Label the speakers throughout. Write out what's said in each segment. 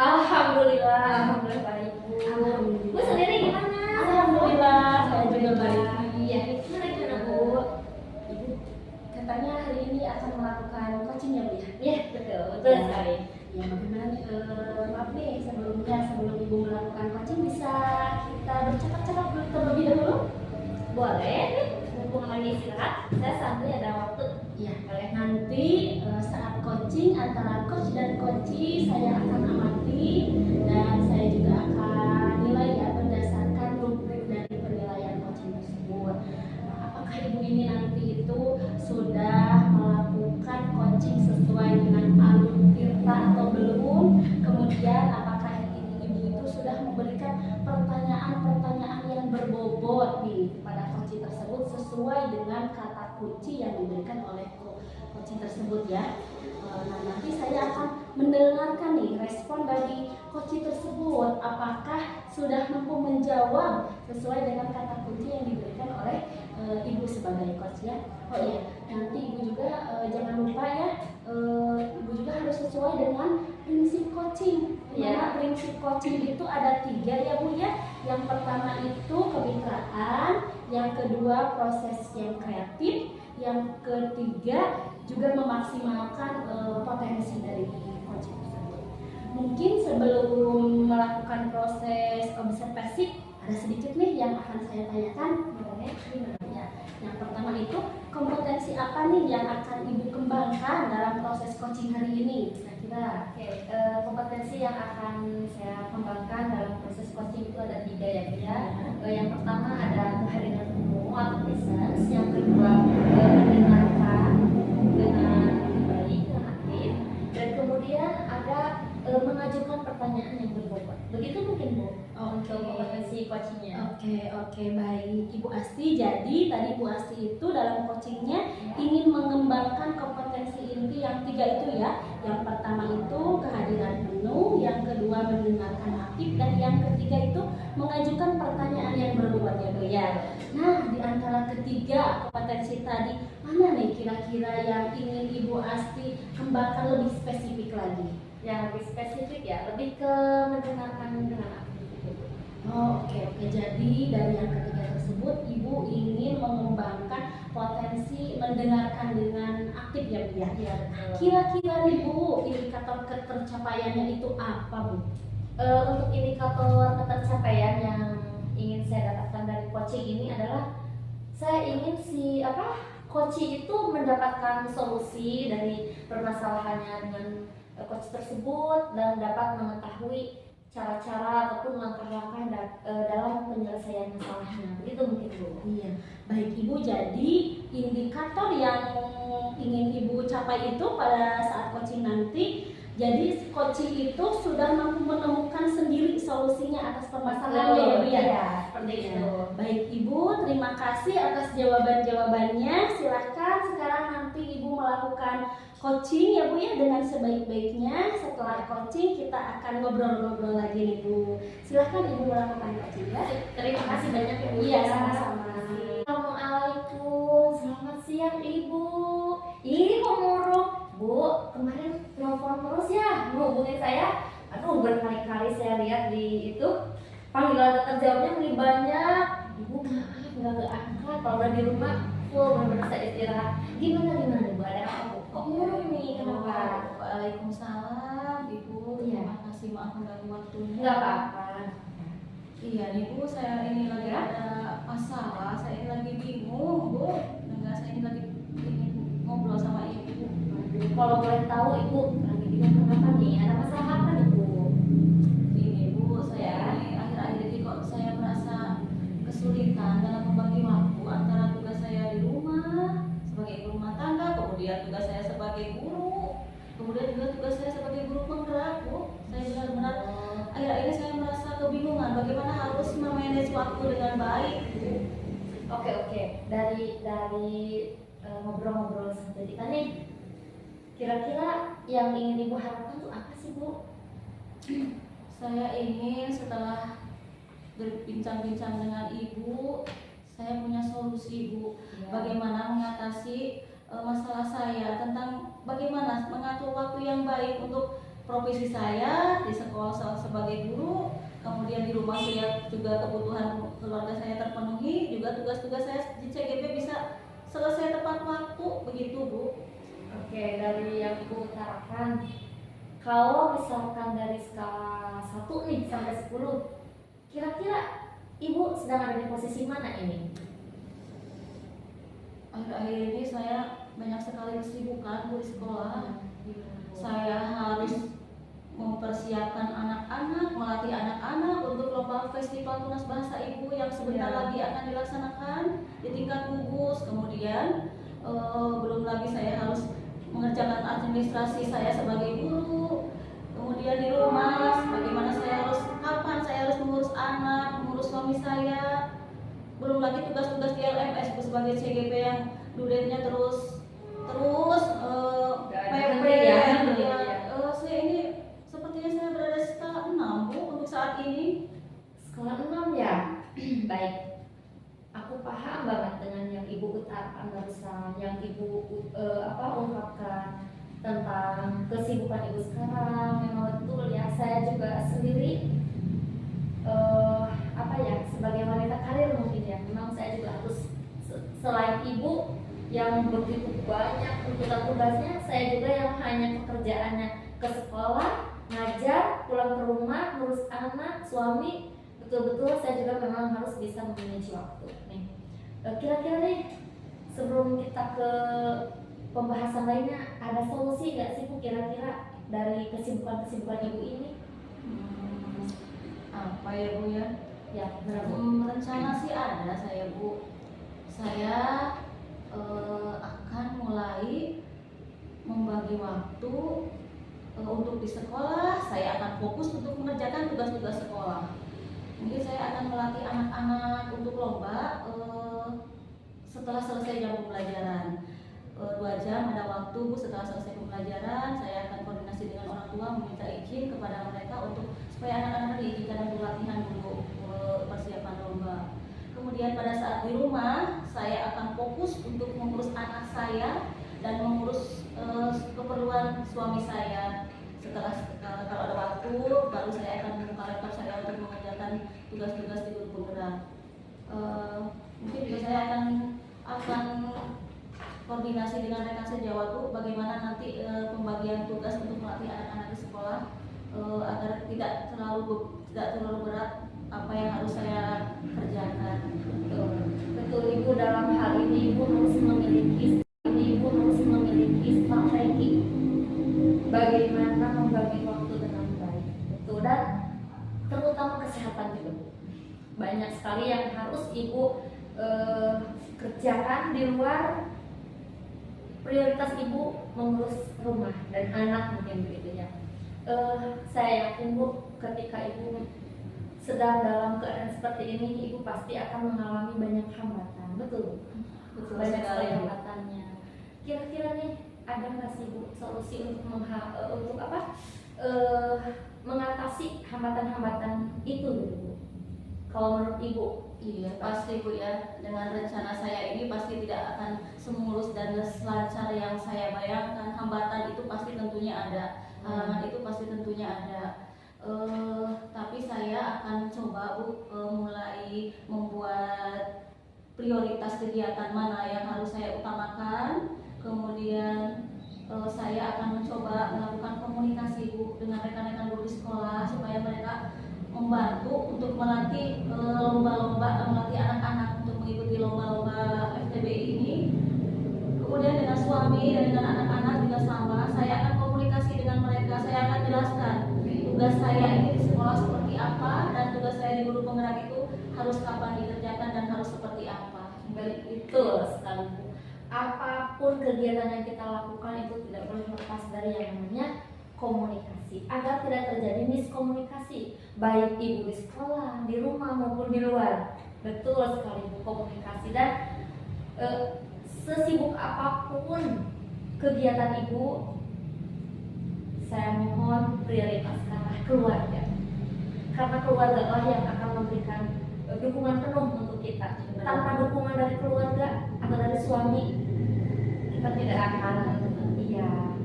Speaker 1: Alhamdulillah baik Bu. Bu sendiri gimana?
Speaker 2: Alhamdulillah saya juga baik.
Speaker 1: Iya, gimana Bu?
Speaker 2: Ibu katanya hari ini akan melakukan coaching ya Bu ya?
Speaker 1: Iya betul sekali.
Speaker 2: Ya bagaimana nih, maaf nih sebelum Ibu melakukan coaching bisa kita bercakap-cakap dulu terlebih dahulu?
Speaker 1: Boleh nih, mumpung lagi istirahat, saya santai ada waktu.
Speaker 2: Iya.
Speaker 1: Boleh.
Speaker 2: Nanti saat coaching antara coach dan coachee saya akan amati dan saya juga akan nilai ya berdasarkan rubrik dari penilaian coaching tersebut. Apakah Ibu ini nanti itu sudah melakukan coaching sesuai dengan alur tirta atau belum? Kemudian apakah Ibu itu sudah memberikan pertanyaan-pertanyaan yang berbobot nih pada coaching tersebut sesuai dengan kata kunci yang diberikan oleh coaching tersebut ya. Nah nanti saya akan mendengarkan nih respon dari coaching tersebut, apakah sudah mampu menjawab sesuai dengan kata kunci yang diberikan oleh Ibu sebagai coach ya. Oh iya, nanti Ibu juga jangan lupa ya, Ibu juga harus sesuai dengan prinsip coaching.
Speaker 1: Ya.
Speaker 2: Prinsip coaching itu ada 3 ya Bu ya. Yang pertama itu kemitraan, yang kedua proses yang kreatif, yang ketiga juga memaksimalkan potensi dari coaching tersebut. Mungkin sebelum melakukan proses observasi ada sedikit nih yang akan saya tanyakan. Ya. Yang pertama itu kompetensi apa nih yang akan Ibu kembangkan dalam proses coaching hari ini? Kira-kira.
Speaker 1: Oke, kompetensi yang akan saya kembangkan dalam proses coaching itu ada 3 ya Bu ya. Yang pertama ada kehadiran umum atau presence, yang kedua mendengarkan dengan baik, dengan aktif, dan kemudian ada mengajukan pertanyaan yang berbobot. Begitu mungkin Bu untuk kompetensi coachingnya.
Speaker 2: Oke, baik Ibu Asti. Jadi tadi Ibu Asti itu dalam coachingnya ingin mengembangkan kompetensi inti yang 3 itu ya. Yang pertama itu kehadiran penuh, yang kedua mendengarkan aktif, dan yang ketiga itu mengajukan pertanyaan yang berbobot ya Bu ya. Nah di antara ketiga kompetensi tadi mana nih kira-kira yang ingin Ibu Asti kembangkan lebih spesifik lagi?
Speaker 1: Yang lebih spesifik ya, lebih ke mendengarkan dengan aktif itu.
Speaker 2: Oke. Jadi dari yang ketiga tersebut Ibu ingin mengembangkan potensi mendengarkan dengan aktif ya Bu ya.
Speaker 1: Iya betul.
Speaker 2: Kira-kira nih Bu, indikator ketercapaiannya itu apa Bu?
Speaker 1: Untuk indikator ketercapaian yang ingin saya dapatkan dari coaching ini adalah saya ingin coaching itu mendapatkan solusi dari permasalahannya dengan coach tersebut dan dapat mengetahui cara-cara ataupun langkah-langkah dalam penyelesaian masalahnya. Begitu mungkin Bu.
Speaker 2: Iya, baik Ibu. Jadi indikator yang ingin Ibu capai itu pada saat coaching nanti, jadi coaching itu sudah mampu menemukan sendiri solusinya atas permasalahannya ya Bu ya.
Speaker 1: Iya, seperti itu.
Speaker 2: Baik Ibu, terima kasih atas jawaban-jawabannya. Silahkan sekarang nanti Ibu melakukan coaching ya Bu ya dengan sebaik-baiknya. Setelah coaching kita akan ngobrol-ngobrol lagi nih Bu. Silahkan Ibu melakukan coaching ya.
Speaker 1: Terima kasih banyak ya Bu.
Speaker 2: Iya, sama-sama.
Speaker 1: Assalamualaikum, selamat siang Ibu. Ih kok murung Bu, kemarin telepon terus ya menghubungi saya. Aduh berkali-kali saya lihat di itu panggilan tak terjawabnya lebih banyak. Ibu maaf nggak keangkat, kalau udah di rumah full benar-benar saya istirahat. Gimana Bu, ada apa Bu? Kok murung nih, kenapa?
Speaker 3: Waalaikumsalam Ibu.
Speaker 1: Iya.
Speaker 3: Terima kasih, maaf mengganggu waktunya.
Speaker 1: Nggak apa-apa.
Speaker 3: Iya nih Bu, saya ini lagi
Speaker 1: Ya.
Speaker 3: ada masalah, saya ini lagi bingung Bu. Enggak, saya ini lagi ingin ngobrol sama Ibu.
Speaker 1: Kalau boleh tahu Ibu lagi bingung kenapa nih? Ada masalah apa nih Bu?
Speaker 3: Gini Bu, saya ini akhir-akhir ini kok saya merasa kesulitan dalam membagi waktu antara tugas saya di rumah sebagai ibu rumah tangga, kemudian tugas saya sebagai guru, kemudian juga tugas saya sebagai guru penggerak Bu. Saya benar-benar akhir-akhir ini saya merasa waktu dengan baik, Bu.
Speaker 1: Oke. Dari ngobrol-ngobrol sampai kita nih, kira-kira yang ingin Ibu harapkan tuh apa sih, Bu?
Speaker 3: Saya ingin setelah berbincang-bincang dengan Ibu, saya punya solusi, Bu. Bagaimana mengatasi masalah saya tentang bagaimana mengatur waktu yang baik untuk profesi saya di sekolah sebagai guru, kemudian di rumah saya juga kebutuhan keluarga saya terpenuhi, juga tugas-tugas saya di CGP bisa selesai tepat waktu, begitu, Bu.
Speaker 1: Oke, dari yang Ibu utarakan, kalau misalkan dari skala 1 nih sampai 10, kira-kira Ibu sedang ada di posisi mana ini?
Speaker 3: Akhir-akhir ini saya banyak sekali kesibukan, Bu, di sekolah. Saya harus mempersiapkan anak-anak, melatih anak-anak untuk lomba festival tunas bahasa Ibu yang sebentar lagi akan dilaksanakan di tingkat gugus. Kemudian belum lagi saya harus mengerjakan administrasi saya sebagai guru. Kemudian di rumah, bagaimana kapan saya harus mengurus anak, mengurus suami saya. Belum lagi tugas-tugas di LMS sebagai CGP yang dudennya terus PP
Speaker 1: ya.
Speaker 3: Saya ini sepertinya saya berada di skala 6, Bu, untuk saat ini.
Speaker 1: Skala 6 ya? Baik, aku paham banget dengan yang Ibu utarakan barusan, yang Ibu ungkapkan tentang kesibukan Ibu sekarang. Memang betul ya, saya juga sendiri sebagai wanita karir mungkin ya, memang saya juga harus selain Ibu yang begitu banyak tuntutan tugasnya, saya juga yang hanya pekerjaannya ke sekolah, ngajar, pulang ke rumah, ngurus anak, suami. Betul-betul saya juga memang harus bisa memanage waktu nih. Kira-kira nih, sebelum kita ke pembahasan lainnya, ada solusi nggak sih Bu kira-kira dari kesibukan-kesibukan Ibu ini?
Speaker 3: Apa ya, Bu ya?
Speaker 1: Ya, benar Bu.
Speaker 3: Rencana sih ada saya, Bu. Saya akan mulai membagi waktu untuk di sekolah. Saya akan fokus untuk mengerjakan tugas-tugas sekolah. Mungkin saya akan melatih anak-anak untuk lomba setelah selesai jam pembelajaran. 2 jam ada waktu, Bu. Setelah selesai pembelajaran, saya akan koordinasi dengan orang tua, meminta izin kepada mereka untuk supaya anak-anak diizinkan untuk latihan dulu persiapan lomba. Kemudian pada saat di rumah, saya akan fokus untuk mengurus anak saya dan mengurus keperluan suami saya. Setelah kalau ada waktu, baru saya akan membuka laptop saya untuk mengerjakan tugas-tugas di guru penggerak. Mungkin juga saya akan koordinasi dengan rekan sejawat, Bu, bagaimana nanti pembagian tugas untuk melatih anak-anak di sekolah agar tidak terlalu berat apa yang harus saya kerjakan.
Speaker 1: Betul Ibu, dalam hal ini Ibu harus memiliki strategi bagaimana membagi waktu dengan baik. Betul, dan terutama kesehatan juga Bu. Banyak sekali yang harus Ibu kerjakan di luar prioritas Ibu mengurus rumah dan anak mungkin begitu ya. Saya yakin Bu, ketika Ibu sedang dalam keadaan seperti ini, Ibu pasti akan mengalami banyak hambatan. Betul, betul banyak sekali hambatannya. Kira-kira nih ada nggak sih Bu solusi untuk mengatasi hambatan-hambatan itu Bu? Kalau menurut Ibu?
Speaker 3: Iya, pasti, Bu ya. Dengan rencana saya ini pasti tidak akan semulus dan selancar yang saya bayangkan. Hambatan itu pasti tentunya ada, halangan itu pasti tentunya ada. Tapi saya akan coba, Bu, mulai membuat prioritas kegiatan mana yang harus saya utamakan. Kemudian saya akan mencoba melakukan komunikasi, Bu, dengan rekan-rekan guru di sekolah supaya mereka membantu untuk melatih melatih anak-anak untuk mengikuti lomba-lomba FTB ini. Kemudian dengan suami dan dengan anak-anak juga sama, saya akan komunikasi dengan mereka. Saya akan jelaskan tugas saya ini di sekolah seperti apa dan tugas saya di guru penggerak itu harus kapan dikerjakan dan harus seperti apa.
Speaker 1: Betul sekali Bu. Apapun kegiatan yang kita lakukan itu tidak boleh lepas dari yang namanya komunikasi agar tidak terjadi miskomunikasi, baik ibu di sekolah, di rumah maupun di luar. Betul sekali Bu, komunikasi. Dan sesibuk apapun kegiatan ibu, saya mohon prioritaskanlah keluarga, karena keluarga lah yang akan memberikan dukungan penuh untuk kita. Tanpa dukungan dari keluarga atau dari suami, kita tidak akan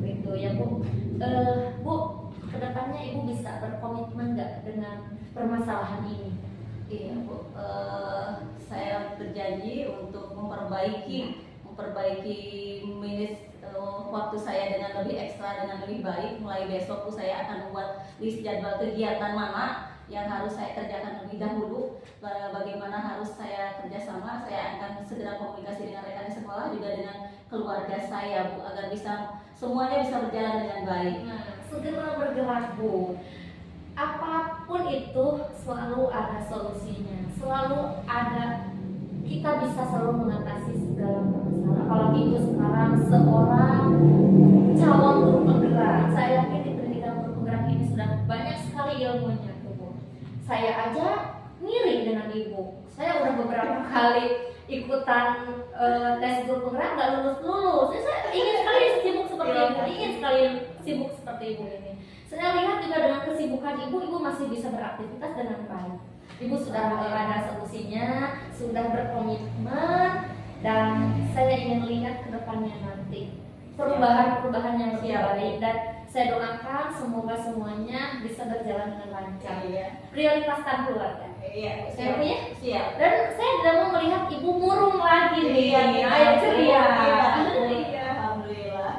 Speaker 1: gitu ya Bu. Bu, kedepannya ibu bisa berkomitmen nggak dengan permasalahan ini?
Speaker 3: Iya Bu, saya berjanji untuk memperbaiki minus waktu saya dengan lebih ekstra, dengan lebih baik. Mulai besok Bu, saya akan membuat list jadwal kegiatan mana yang harus saya kerjakan lebih dahulu, bagaimana harus saya kerjasama. Saya akan segera komunikasi dengan rekan di sekolah, juga dengan keluarga saya Bu, agar semuanya bisa berjalan dengan baik.
Speaker 1: Nah, segera bergerak Bu. Apapun itu selalu ada solusinya, selalu ada, kita bisa selalu mengatasi segala permasalahan. Apalagi itu sekarang seorang calon guru penggerak, saya yakin di pendidikan guru penggerak ini sudah banyak sekali ilmunya Bu. Saya aja ngiri dengan ibu, saya udah beberapa kali ikutan tes guru penggerak nggak lulus. Saya ingin sekali sibuk seperti ibu ini. Saya lihat juga dengan kesibukan ibu masih bisa beraktivitas dengan baik. Ibu sudah ada solusinya, sudah berkomitmen, dan saya ingin lihat ke depannya nanti perubahan yang lebih baik, dan saya doakan semoga semuanya bisa berjalan dengan lancar. Prioritaskan keluarga.
Speaker 3: Iya,
Speaker 1: Saya punya?
Speaker 3: Siap.
Speaker 1: Dan saya tidak mau melihat ibu murung lagi nih.
Speaker 3: Ayo ceria.
Speaker 1: Iya.
Speaker 3: Alhamdulillah.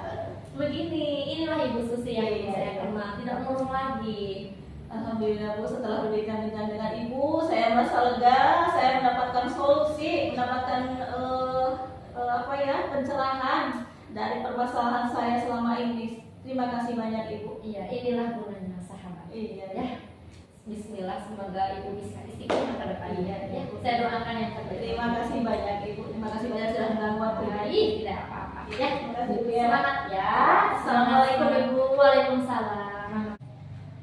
Speaker 1: Begini, inilah Ibu Susi yang saya kenal, tidak murung lagi.
Speaker 3: Alhamdulillah Bu, setelah berbincang-bincang dengan Ibu, saya merasa lega, saya mendapatkan solusi, mendapatkan pencerahan dari permasalahan saya selama ini. Terima kasih banyak Ibu.
Speaker 1: Iya, inilah gunanya sahabat.
Speaker 3: Iya.
Speaker 1: Ya. Bismillah, semoga Ibu bisa istiqomah ke depannya. Ya, saya doakan yang terbaik.
Speaker 3: Terima kasih banyak Ibu. Terima kasih banyak sudah mengganggu waktu.
Speaker 1: Baik, tidak apa-apa. Ya,
Speaker 3: Terima kasih Bu ya.
Speaker 1: semangat ya.
Speaker 3: Assalamualaikum Ibu.
Speaker 1: Waalaikumsalam.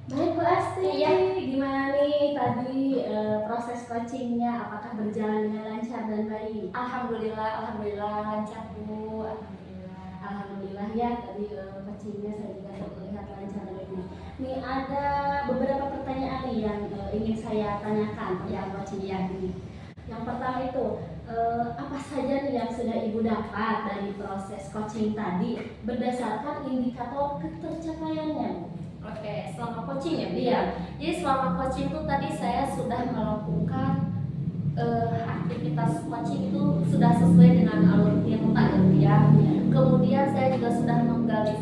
Speaker 2: Baik Bu Asti,
Speaker 1: Iya.
Speaker 2: gimana nih tadi proses coachingnya, apakah berjalan dengan lancar dan baik?
Speaker 1: Alhamdulillah lancar Bu.
Speaker 2: Alhamdulillah ya, tadi coachingnya saya juga terlihat lancar dan baik. Nih ada beberapa pertanyaan nih yang ingin saya tanyakan tentang coaching ini. Yang pertama itu, apa saja nih yang sudah Ibu dapat dari proses coaching tadi berdasarkan indikator ketercapaiannya?
Speaker 1: Oke, selama coaching ya Bu ya.
Speaker 2: Iya.
Speaker 1: Jadi selama coaching itu tadi saya sudah melakukan aktivitas coaching itu sudah sesuai dengan alur tirta gitu ya. Kemudian saya juga sudah menggali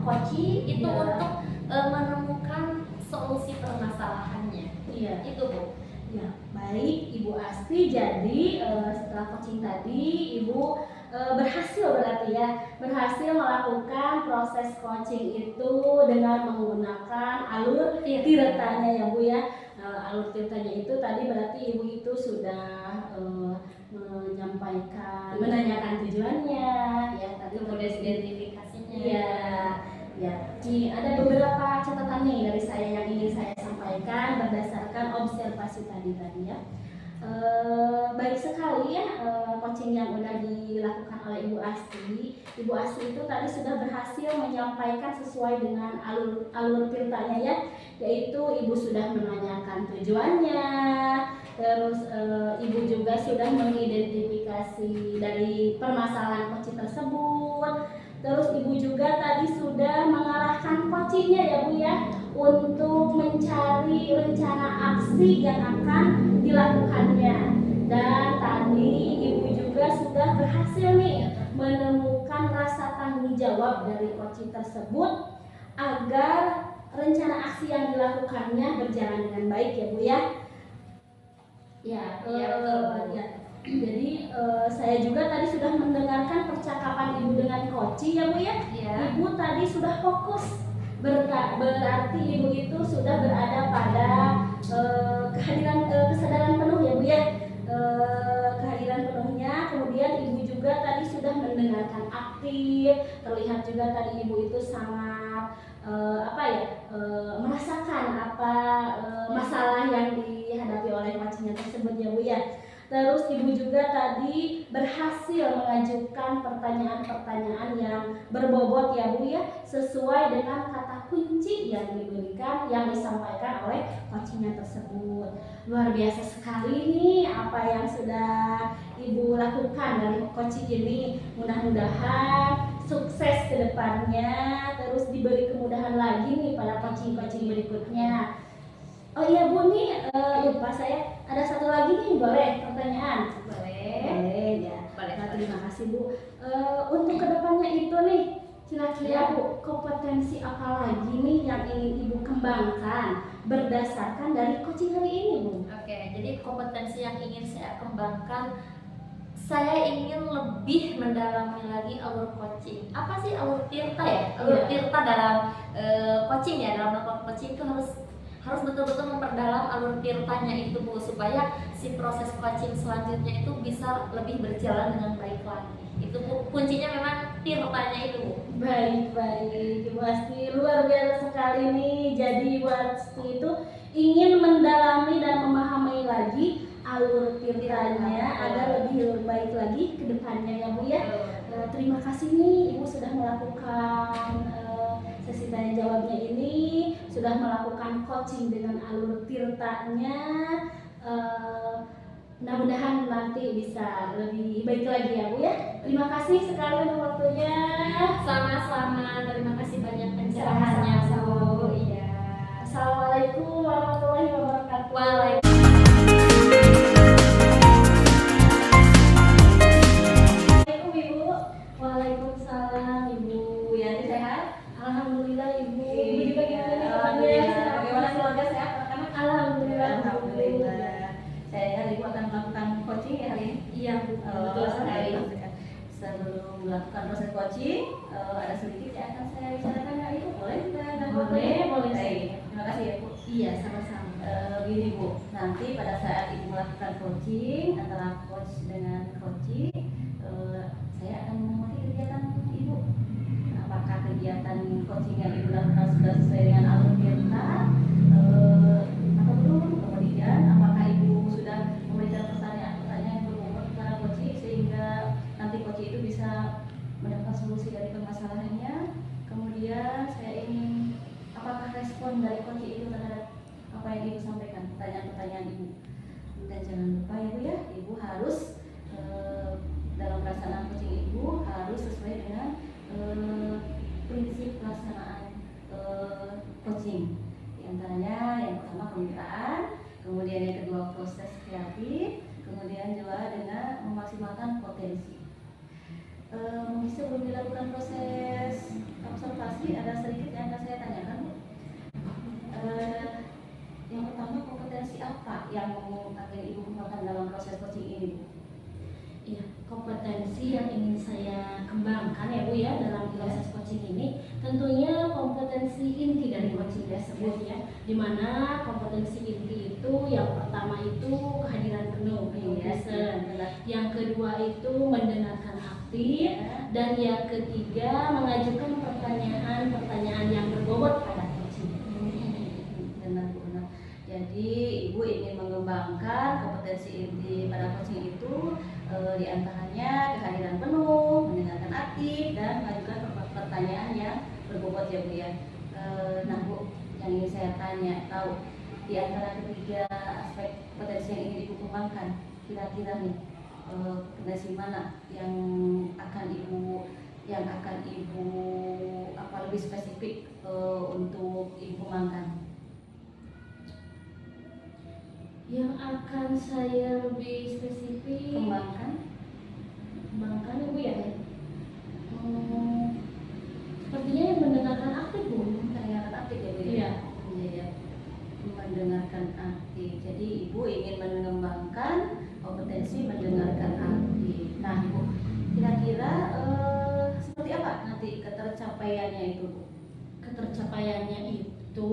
Speaker 1: coaching itu
Speaker 2: Iya.
Speaker 1: untuk menemukan solusi permasalahannya.
Speaker 2: Iya.
Speaker 1: Itu Bu.
Speaker 2: Ya, baik Ibu Asti. Jadi setelah coaching tadi Ibu berhasil berarti ya, berhasil melakukan proses coaching itu dengan menggunakan alur tirtanya ya Bu ya. Alur tirtanya itu tadi berarti Ibu itu sudah menanyakan tujuannya ya, tadi
Speaker 1: Kemudian identifikasinya.
Speaker 2: Iya. Ya, nih ada beberapa catatan nih dari saya yang ingin saya sampaikan berdasarkan observasi tadi ya. Baik sekali ya coaching yang sudah dilakukan oleh Ibu Asti. Ibu Asti itu tadi sudah berhasil menyampaikan sesuai dengan alur tirtanya ya, yaitu Ibu sudah menanyakan tujuannya, terus Ibu juga sudah mengidentifikasi dari permasalahan coaching tersebut. Terus Ibu juga tadi sudah mengarahkan coachingnya ya Bu ya, untuk mencari rencana aksi yang akan dilakukannya. Dan tadi Ibu juga sudah berhasil nih menemukan rasa tanggung jawab dari coaching tersebut agar rencana aksi yang dilakukannya berjalan dengan baik ya Bu ya. Ya. Jadi saya juga tadi sudah mendengarkan percakapan Ibu dengan coaching ya Bu ya. Ibu tadi sudah fokus, berarti Ibu itu sudah berada pada kesadaran penuh ya Bu ya. Kehadiran penuhnya. Kemudian Ibu juga tadi sudah mendengarkan aktif, terlihat juga tadi Ibu itu sangat merasakan masalah yang dihadapi oleh coachingnya tersebut ya Bu ya. Terus Ibu juga tadi berhasil mengajukan pertanyaan-pertanyaan yang berbobot ya Bu ya, sesuai dengan kata kunci yang diberikan, yang disampaikan oleh coachingnya tersebut. Luar biasa sekali nih apa yang sudah Ibu lakukan dari coaching ini. Mudah-mudahan sukses ke depannya, terus diberi kemudahan lagi nih pada coaching-coaching berikutnya. Oh iya Bu nih, lupa saya ada satu lagi nih, boleh pertanyaan? Boleh ya. Nah, terima kasih Bu. Untuk kedepannya itu nih, kira-kira Bu, kompetensi apa lagi nih yang ingin Ibu kembangkan berdasarkan dari coaching hari ini Bu?
Speaker 1: Oke, jadi kompetensi yang ingin saya kembangkan, saya ingin lebih mendalami lagi alur coaching. Apa sih alur tirta ya? Alur tirta dalam coaching ya, dalam melakukan coaching itu harus betul-betul memperdalam alur tirtanya itu Bu, supaya si proses coaching selanjutnya itu bisa lebih berjalan dengan baik lagi. Itu Bu, kuncinya memang tirtanya itu Bu.
Speaker 2: Baik, Ibu Asti luar biasa sekali nih. Jadi Ibu Asti itu ingin mendalami dan memahami lagi alur tirtanya agar lebih baik lagi ke depannya ya Bu ya. Terima kasih nih Ibu sudah melakukan sesi tanya jawabnya ini, sudah melakukan coaching dengan alur tirtanya. Mudah-mudahan nanti bisa lebih baik lagi ya Bu ya. Terima kasih sekali untuk waktunya.
Speaker 1: Sama-sama, terima kasih banyak pencerahannya Bu. Iya.
Speaker 2: Assalamualaikum warahmatullahi wabarakatuh. Assalamualaikum Ibu. Waalaikumsalam Ibu.
Speaker 3: Yanti sehat?
Speaker 2: Alhamdulillah Ibu.
Speaker 3: Iya.
Speaker 2: Ibu juga gimana
Speaker 3: Alhamdulillah.
Speaker 2: kabarnya?
Speaker 3: Bagaimana keluarga sehat? Anak-anak?
Speaker 2: Alhamdulillah.
Speaker 3: Alhamdulillah. Saya dengar Ibu akan melakukan coaching ya hari ini?
Speaker 2: Iya Bu. Betul sekali.
Speaker 3: Sebelum melakukan proses coaching, ada sedikit yang akan saya bicarakan ya Ibu. Boleh kita?
Speaker 2: Boleh.
Speaker 3: Baik. Terima kasih ya Bu.
Speaker 2: Iya, sama-sama.
Speaker 3: Gini Bu, nanti pada saat Ibu melakukan coaching antara coach dengan coaching, saya akan mengamati kegiatan Ibu. Apakah kegiatan coaching yang Ibu lakukan sudah sesuai dengan alur tirta atau belum? Kemudian apakah Ibu sudah memberikan pertanyaan-pertanyaan yang berbobot kepada coaching sehingga nanti coaching itu bisa mendapatkan solusi dari permasalahannya? Kemudian saya ingin apakah respon dari coaching itu terhadap apa yang Ibu sampaikan, pertanyaan-pertanyaan Ibu. Dan jangan lupa Ibu ya, Ibu harus dalam pelaksanaan coaching Ibu harus sesuai dengan prinsip pelaksanaan coaching. Di antaranya yang pertama kemitraan, kemudian yang kedua proses kreatif, kemudian juga dengan memaksimalkan potensi. Sebelum dilakukan proses observasi, ada sedikit yang akan saya tanyakan Bu. Yang pertama, kompetensi apa yang akan Ibu kembangkan dalam proses coaching ini Bu?
Speaker 2: Iya, kompetensi yang ingin saya kembangkan ya Bu ya dalam proses coaching ini, tentunya kompetensi inti dari coaching tersebut ya, dimana kompetensi inti itu yang pertama itu kehadiran penuh, yang kedua itu mendengarkan aktif, dan yang ketiga mengajukan pertanyaan-pertanyaan yang berbobot pada coaching.
Speaker 3: Benar. Jadi Ibu ingin mengembangkan kompetensi inti pada coaching itu diantaranya kehadiran penuh, mendengarkan aktif, dan mengajukan pertanyaan yang berbobot ya Bu ya. Nah Bu, yang ingin saya tanya, tahu di antara ketiga aspek kompetensi yang ingin Ibu kembangkan, kira-kira nih kompetensi mana yang akan Ibu lebih spesifik untuk Ibu kembangkan?
Speaker 2: Yang akan saya lebih spesifik
Speaker 3: Kembangkan
Speaker 2: Ibu ya. Sepertinya yang mendengarkan aktif Bu.
Speaker 3: mendengarkan aktif ya Bu ya?
Speaker 2: Iya.
Speaker 3: Iya. Mendengarkan aktif. Jadi Ibu ingin mengembangkan kompetensi mendengarkan aktif. Nah Bu, kira-kira seperti apa nanti ketercapaiannya itu Bu?
Speaker 2: Ketercapaiannya itu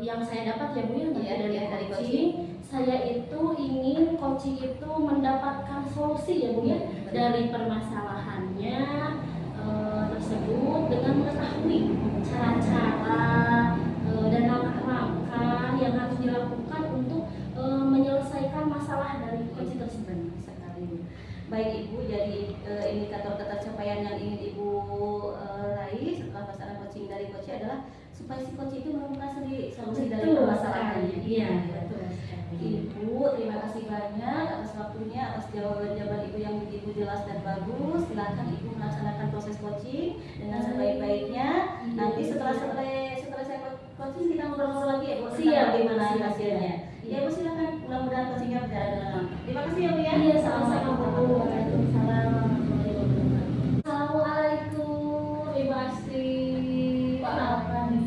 Speaker 2: yang saya dapat ya Bu ya dari
Speaker 3: dari
Speaker 2: coaching, saya itu ingin coaching itu mendapatkan solusi ya Bu ya dari permasalahannya tersebut dengan mengetahui cara-cara dan langkah-langkah coaching terus benar sekali Bu.
Speaker 3: Baik Ibu, jadi indikator ketercapaian yang ingin Ibu raih setelah pelaksanaan coaching dari coach adalah supaya si coach itu menemukan sendiri solusi dari
Speaker 2: Betul
Speaker 3: permasalahannya.
Speaker 2: sekali. Iya, betul sekali.
Speaker 3: Ibu, terima kasih banyak atas waktunya, atas jawaban-jawaban Ibu yang begitu jelas dan bagus. Silakan Ibu melaksanakan proses coaching dengan sebaik-baiknya.
Speaker 2: Iya.
Speaker 3: Nanti setelah saya coaching kita ngobrol-ngobrol lagi ya Bu, tentang
Speaker 2: Siap,
Speaker 3: bagaimana
Speaker 2: siap.
Speaker 3: hasilnya. Ya Bu, silakan. Mudah-mudahan coachingnya berjalan dengan lancar. Terima kasih ya Bu ya.
Speaker 2: Iya, sama-sama Bu. Waalaikumsalam warahmatullahi wabarakatuh. Assalamualaikum Ibu Asti. Apa nih?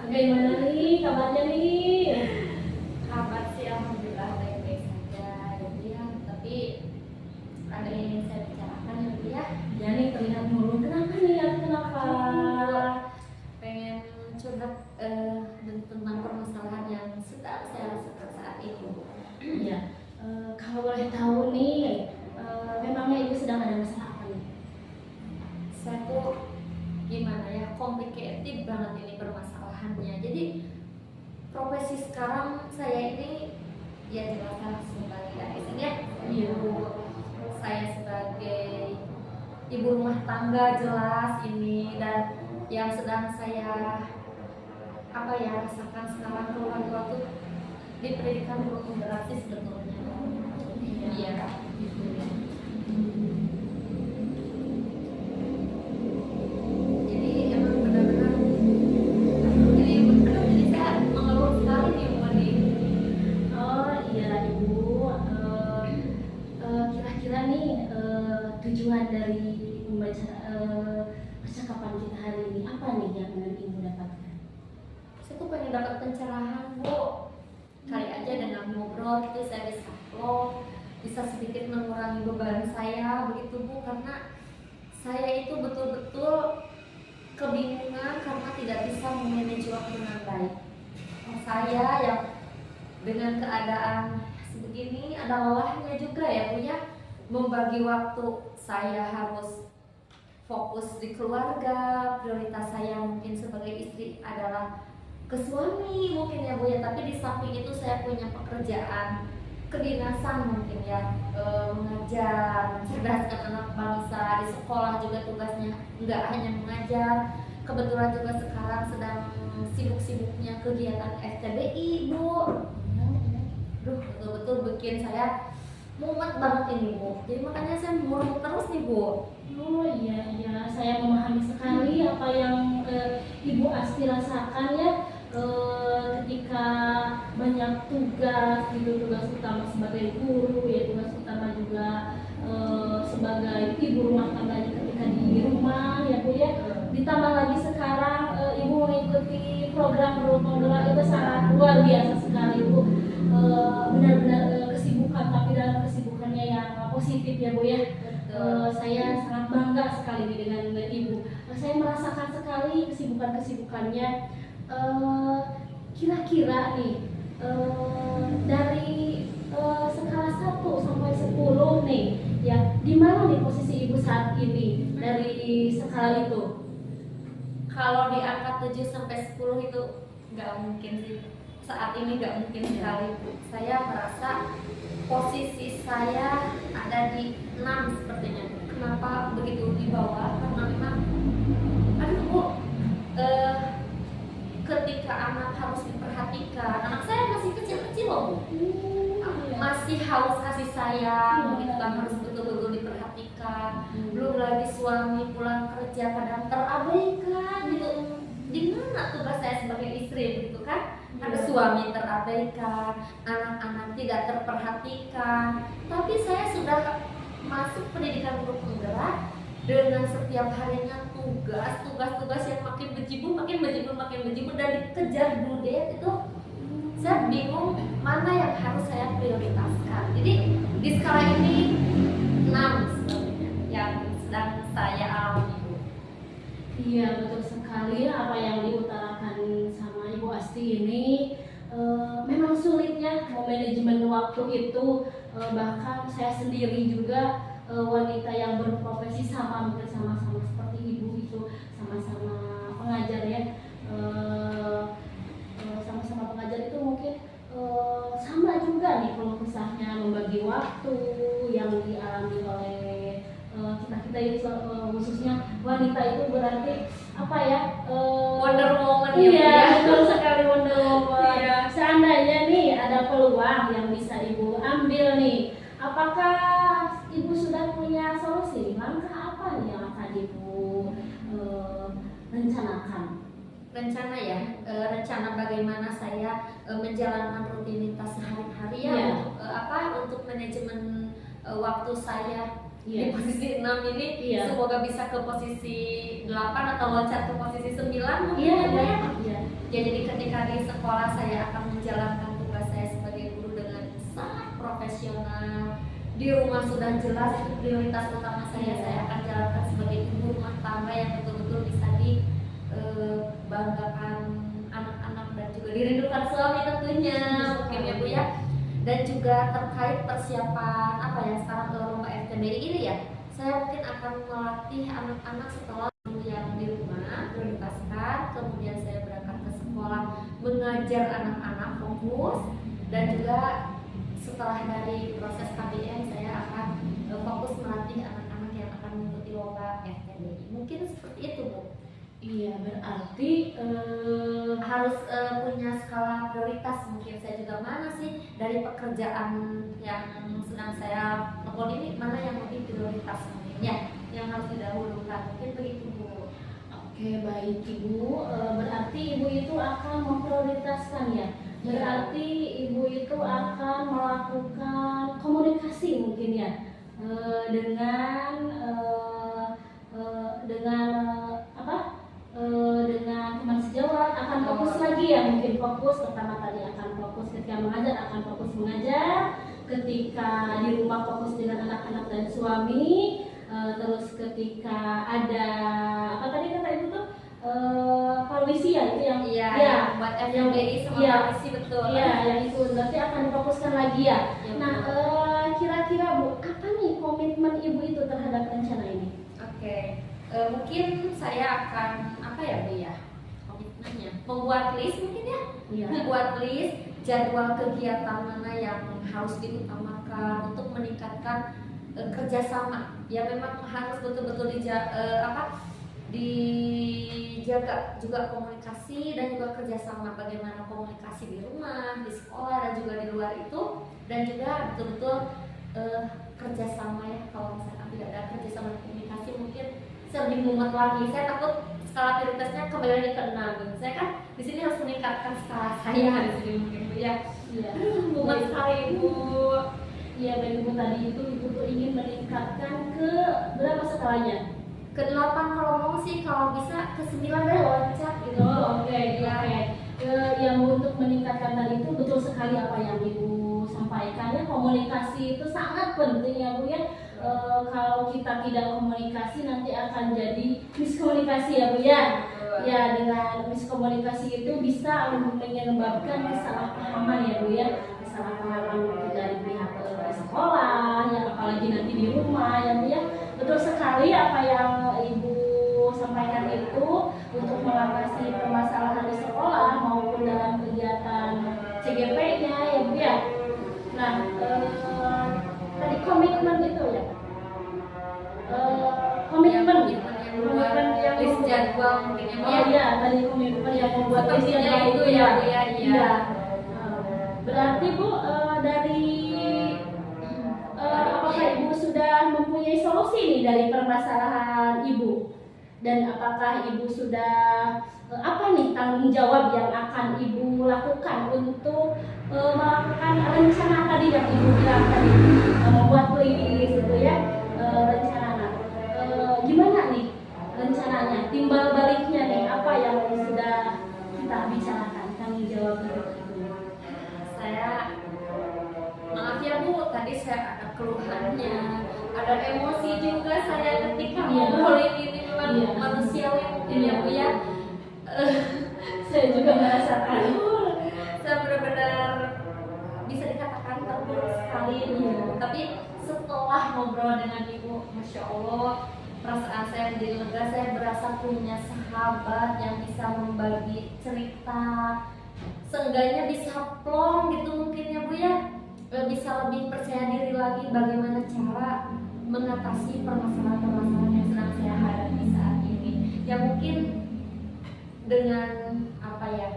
Speaker 2: Bagaimana nih kabarnya nih?
Speaker 1: Kabar sih alhamdulillah baik-baik saja ya Bu ya. Tapi ada yang ingin saya bicarakan ya Bu ya.
Speaker 2: Ya nih terlihat murung. Kenapa nih? Kenapa?
Speaker 1: Pengen curhat tentang permasalahan yang sedang saya rasakan saat ini Bu.
Speaker 2: Iya. Kalau boleh tahu nih, memangnya Ibu sedang ada masalah apa nih?
Speaker 1: Saya tuh gimana ya, complicated banget ini permasalahannya. Jadi profesi sekarang saya ini ya jelaslah sebagai aslinya ibu, saya sebagai ibu rumah tangga jelas ini, dan yang sedang saya rasakan sekarang keluarga tuh di pendidikan belum berarti sebetulnya. Iya. Jadi emang benar-benar jadi saya mengeluh sekali nih Bu nih.
Speaker 2: Oh iya Ibu, kira-kira nih tujuan dari percakapan kita hari ini apa nih yang ingin Ibu dapatkan?
Speaker 1: Saya tuh pengen dapat pencerahan Bu. Kali aja dengan ngobrol gitu saya bisa sedikit mengurangi beban saya begitu Bu, karena saya itu betul-betul kebingungan karena tidak bisa memanage waktu dengan baik. Saya yang dengan keadaan sebegini ada lelahnya juga ya Bu ya, membagi waktu. Saya harus fokus di keluarga, prioritas saya mungkin sebagai istri adalah ke suami mungkin ya Bu ya, tapi di samping itu saya punya pekerjaan kedinasan mungkin ya, mengajar, mencerdaskan anak bangsa. Di sekolah juga tugasnya nggak hanya mengajar, kebetulan juga sekarang sedang sibuk-sibuknya kegiatan FTBI Bu. Duh, betul-betul bikin saya mumet banget ini Bu, jadi makanya saya murung terus nih Bu.
Speaker 2: Oh iya, saya memahami sekali apa yang Ibu Asti rasakan ya. Ketika banyak tugas gitu, tugas utama sebagai guru ya, tugas utama juga sebagai ibu rumah tangganya ketika di rumah ya Bu ya, ditambah lagi sekarang Ibu mengikuti program Rule Penggerak itu sangat luar biasa sekali Bu. Benar-benar kesibukan, tapi dalam kesibukannya yang positif ya Bu ya. Saya sangat bangga sekali nih dengan Ibu. Saya merasakan sekali kesibukannya. Kira-kira nih dari skala 1 sampai 10 nih ya, di mana nih posisi Ibu saat ini dari skala itu?
Speaker 1: Kalau di angka 7 sampai 10 itu nggak mungkin sih. Saat ini nggak mungkin sekali Bu. Saya merasa posisi saya ada di 6 sepertinya. Kenapa begitu di bawah? Karena memang aduh Bu, ketika anak harus diperhatikan, anak saya masih kecil-kecil loh Bu, masih haus kasih sayang, begitu kan, harus betul-betul diperhatikan. Belum lagi suami pulang kerja kadang terabaikan gitu. Di mana tugas saya sebagai istri begitu kan? Ada suami terabaikan, anak-anak tidak terperhatikan. Tapi saya sudah masuk pendidikan guru penggerak dengan setiap harinya tugas yang makin bejibun dan dikejar dulu deh itu. Saya bingung mana yang harus saya prioritaskan. Jadi di skala ini 6 sebenarnya yang sedang saya alami Bu.
Speaker 2: Iya betul sekali apa yang diutarakan sama Ibu Asti ini. Memang sulitnya manajemen waktu itu, bahkan saya sendiri juga wanita yang berprofesi sama, mungkin sama-sama seperti Ibu itu, sama-sama pengajar ya, sama-sama pengajar itu mungkin sama juga nih kalau kesahnya waktu yang dialami oleh kita itu khususnya wanita itu berarti apa ya?
Speaker 1: Wonder Woman ya, Bu,
Speaker 2: Iya,
Speaker 1: ya.
Speaker 2: betul sekali Wonder Woman.
Speaker 1: Iya.
Speaker 2: Seandainya nih ada peluang yang bisa Ibu ambil nih, apakah Ibu sudah punya solusi? Langkah apa nih yang akan Ibu rencanakan?
Speaker 1: Rencana ya, rencana bagaimana saya menjalankan rutinitas sehari-hari ya,
Speaker 2: Iya.
Speaker 1: untuk manajemen waktu saya
Speaker 2: Iya.
Speaker 1: di posisi 6 ini,
Speaker 2: Iya.
Speaker 1: semoga bisa ke posisi 8 atau loncat ke posisi 9 mungkin
Speaker 2: Iya,
Speaker 1: ya, Bu, ya.
Speaker 2: iya.
Speaker 1: Ya, jadi ketika di sekolah saya akan menjalankan tugas saya sebagai guru dengan sangat profesional. Di rumah sudah jelas itu prioritas utama saya akan jalankan sebagai ibu rumah tangga yang betul-betul bisa dibanggakan anak-anak dan juga dirindukan suami tentunya, mungkin ya Bu ya. Dan juga terkait persiapan apa ya sekarang lomba FTBI ini ya, saya mungkin akan melatih anak-anak setelah yang di rumah prioritaskan, kemudian saya berangkat ke sekolah mengajar anak-anak fokus, dan juga setelah dari proses KBM saya akan fokus melatih anak-anak yang akan mengikuti lomba FTBI. Mungkin seperti itu, Bu.
Speaker 2: Iya, berarti
Speaker 1: Harus punya skala prioritas. Mungkin saya juga mana sih dari pekerjaan yang sedang saya lakukan ini, mana yang lebih prioritas mungkin ya, yang harus didahulukan. Mungkin begitu, Bu.
Speaker 2: oke, baik Ibu. Berarti Ibu itu akan memprioritaskan ya. Berarti Ibu itu akan melakukan komunikasi mungkin ya dengan dengan teman sejawat, akan fokus lagi ya, mungkin fokus pertama tadi akan fokus ketika mengajar, akan fokus mengajar, ketika di rumah fokus dengan anak-anak dan suami, terus ketika ada apa tadi kata Ibu tuh evaluasi ya, itu yang
Speaker 1: Buat FTBI sama polisi, betul.
Speaker 2: Iya, yang itu berarti akan difokuskan lagi ya.
Speaker 1: Ya,
Speaker 2: Nah,
Speaker 1: betul.
Speaker 2: kira-kira Bu, apa nih komitmen Ibu itu terhadap rencana ini?
Speaker 1: Oke. Mungkin saya akan apa ya, Bu ya, komitmennya membuat list mungkin ya.
Speaker 2: Iya.
Speaker 1: Membuat list jadwal kegiatan mana yang harus diutamakan untuk meningkatkan kerjasama. Ya memang harus betul-betul dijaga juga komunikasi dan juga kerjasama, bagaimana komunikasi di rumah, di sekolah dan juga di luar itu, dan juga betul-betul kerjasama ya. Kalau misalkan tidak ada kerjasama dan komunikasi mungkin saya lebih mumet lagi. Saya takut skala prioritasnya kembali lagi ke 6. Saya kan di sini harus meningkatkan skala saya di sini mungkin, Bu ya.
Speaker 2: Iya.
Speaker 1: Mumet sekali, Bu.
Speaker 2: Iya, baik Ibu, tadi itu Ibu tuh ingin meningkatkan ke berapa skalanya?
Speaker 1: Ke 8 kalau mau sih, kalau bisa ke 9 deh loncat gitu.
Speaker 2: Oh, oke.
Speaker 1: Ya.
Speaker 2: Yang untuk meningkatkan tadi itu betul sekali apa yang Ibu sampaikan ya, komunikasi itu sangat penting ya Bu ya. Kalau kita tidak komunikasi nanti akan jadi miskomunikasi ya Bu ya. Ya, dengan miskomunikasi itu bisa menyebabkan kesalahpahaman ya Bu ya. Kesalahpahaman dari pihak sekolah ya, apalagi nanti di rumah ya Bu ya. Betul sekali apa yang Ibu sampaikan itu untuk mengatasi permasalahan di sekolah maupun dalam kegiatan CGP-nya ya Bu ya. Nah, tadi komitmen itu ya. Komitmen yang
Speaker 1: list jadwal mungkin ya, Bu ya.
Speaker 2: Oh iya, tadi komitmen yang membuat list
Speaker 1: Sepertinya
Speaker 2: jadwal
Speaker 1: itu
Speaker 2: itu
Speaker 1: ya,
Speaker 2: ya.
Speaker 1: Bu ya.
Speaker 2: Iya. Berarti Bu, dari apakah Ibu sudah mempunyai solusi nih dari permasalahan Ibu? Dan apakah Ibu sudah apa nih tanggung jawab yang akan Ibu lakukan untuk melakukan rencana tadi yang Ibu bilang tadi, membuat list gitu ya, rencana. Gimana nih rencananya? Timbal baliknya nih, apa yang sudah kita bicarakan tanggung jawab Ibu?
Speaker 1: Saya maaf ya Bu, tadi saya ada keluhannya, ada emosi juga saya ketika ngobrolin ini. Memang manusiawi mungkin ya Bu ya.
Speaker 2: Saya juga merasakan.
Speaker 1: Saya benar-benar bisa dikatakan terpuruk sekali Bu. Tapi setelah ngobrol dengan Ibu, Masya Allah, perasaan saya menjadi lega. Saya berasa punya sahabat yang bisa membagi cerita, seenggaknya bisa plong gitu mungkin ya Bu ya. bisa lebih percaya diri lagi bagaimana cara mengatasi permasalahan-permasalahan yang sedang saya hadapi saat ini. Ya mungkin dengan apa ya,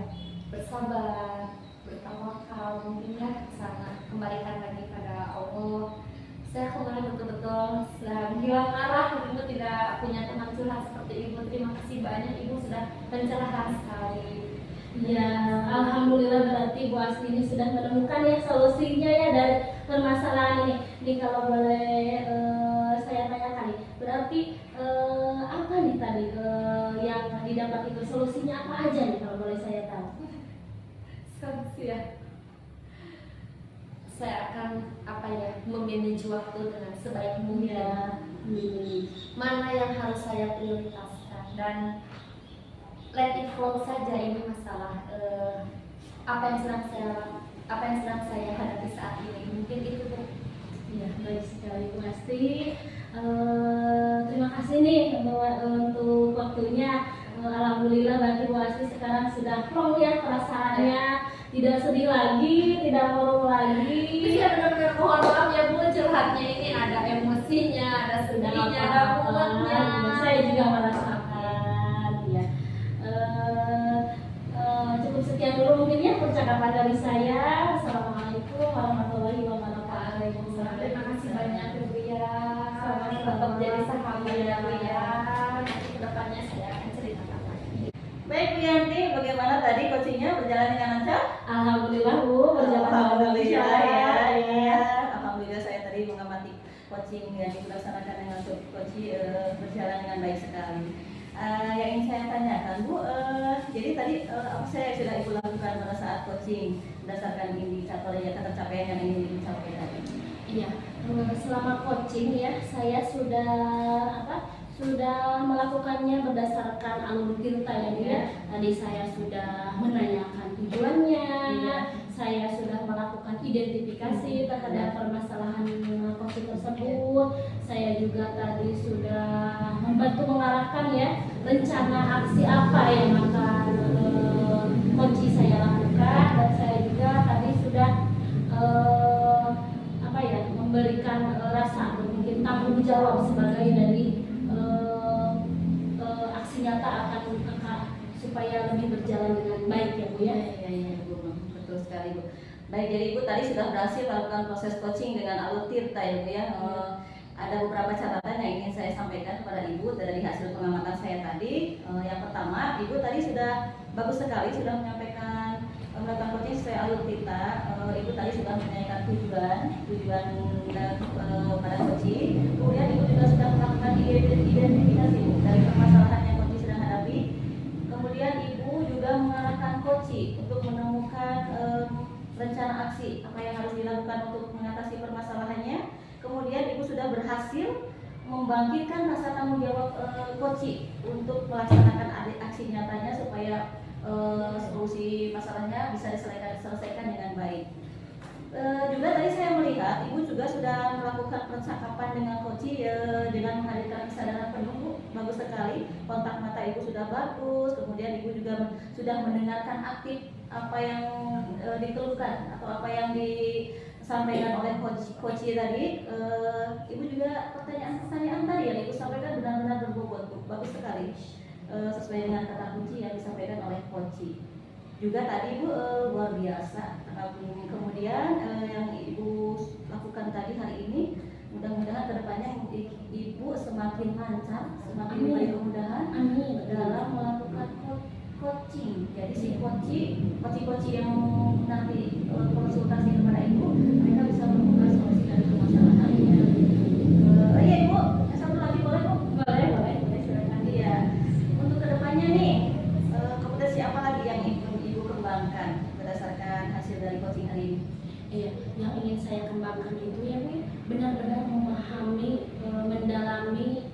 Speaker 1: bersabar, bertawakal, mungkin ya sana kembalikan lagi pada Allah. Saya kemarin betul-betul sudah hilang arah, begitu tidak punya teman curhat seperti Ibu. Terima kasih banyak Ibu sudah pencerahan sekali.
Speaker 2: Ya, alhamdulillah berarti Bu Asli ini sudah menemukan ya solusinya ya dari permasalahan ini. Ini kalau boleh saya tanyakan nih, berarti apa nih tadi yang didapat itu solusinya apa aja nih kalau boleh saya tahu?
Speaker 1: Solusi ya. Saya akan apa ya, memanage waktu dengan sebaik mungkin.
Speaker 2: Ya,
Speaker 1: Mana yang harus saya prioritaskan dan let it flow saja. Ini masalah apa yang sedang saya hadapi saat ini. Mungkin itu Bu.
Speaker 2: ya baik sekali Bu Asti. Terima kasih nih untuk waktunya. Alhamdulillah berarti Bu Asti sekarang sudah plong ya perasaannya, tidak sedih lagi, tidak murung lagi.
Speaker 1: Saya benar-benar mohon maaf ya Bu, curhatnya ini ada emosinya, ada sedihnya, ada mumetnya.
Speaker 2: Saya juga merasakan ya. Cukup sekian dulu mungkin ya percakapan dari saya. Assalamualaikum warahmatullahi wabarakatuh.
Speaker 1: Terima kasih banyak Ibu ya. Tetap jadi sahabat ya Bu ya. Kedepannya saya akan ceritakan lagi.
Speaker 3: Baik Bu Yanti, bagaimana tadi coachingnya berjalan dengan lancar?
Speaker 2: Alhamdulillah Bu, berjalan
Speaker 3: Alhamdulillah
Speaker 2: lancar.
Speaker 3: ya. Alhamdulillah saya tadi mengamati coaching yang dilaksanakan dengan coach berjalan dengan baik sekali. Yang ingin saya tanyakan Bu, jadi tadi apa saya sudah Ibu lakukan pada saat coaching berdasarkan indikator ya tercapaian yang ingin dicapai tadi?
Speaker 2: Iya, selama coaching ya saya sudah melakukannya berdasarkan alur tirta ya Bu ya. Tadi saya sudah menanyakan tujuannya, saya sudah melakukan identifikasi terhadap permasalahan coaching tersebut. Saya juga tadi sudah membantu mengarahkan ya rencana aksi apa yang akan coaching saya lakukan, dan saya juga tadi sudah memberikan rasa atau mungkin tanggung jawab sebagai dari aksi nyata akan supaya lebih berjalan dengan baik ya Bu ya.
Speaker 3: Iya Bu, betul sekali Bu. Baik, jadi Ibu tadi sudah berhasil melakukan proses coaching dengan alur tirta ya Bu ya. Ada beberapa catatan yang ingin saya sampaikan kepada Ibu dari hasil pengamatan saya tadi. Yang pertama, Ibu tadi sudah bagus sekali sudah menyampaikan melakukan coaching sesuai alur tirta. Ibu tadi sudah menanyakan tujuan pada coaching. Kemudian Ibu juga sudah melakukan identifikasi dari permasalahan yang coaching sedang hadapi. Kemudian Ibu juga mengarahkan coaching untuk menemukan rencana aksi apa yang harus dilakukan untuk mengatasi permasalahannya. Kemudian Ibu sudah berhasil membangkitkan rasa tanggung jawab coaching untuk melaksanakan aksi nyatanya supaya solusi masalahnya bisa diselesaikan dengan baik. Juga tadi saya melihat Ibu juga sudah melakukan percakapan dengan coaching dengan menghadirkan kesadaran penuh, bagus sekali. Kontak mata Ibu sudah bagus, kemudian Ibu juga sudah mendengarkan aktif apa yang dikeluhkan atau apa yang disampaikan oleh coaching tadi. Ibu juga pertanyaan tadi yang Ibu sampaikan benar-benar berbobot, bagus sekali. Sesuai dengan kata kunci yang disampaikan oleh coaching. Juga tadi Ibu luar biasa. Kemudian yang Ibu lakukan tadi hari ini, mudah-mudahan kedepannya Ibu semakin lancar, semakin diberi kemudahan dalam melakukan coaching. Jadi si coaching yang nanti konsultasi kepada Ibu, mereka bisa menemukan solusi dari permasalahannya. Iya Ibu, satu lagi boleh Bu?
Speaker 2: Boleh.
Speaker 3: Silakan. Iya. Untuk kedepannya nih, kompetensi apa lagi yang Ibu kembangkan berdasarkan hasil dari coaching hari ini?
Speaker 2: Iya, yang ingin saya kembangkan itu ya Bu, benar-benar memahami, mendalami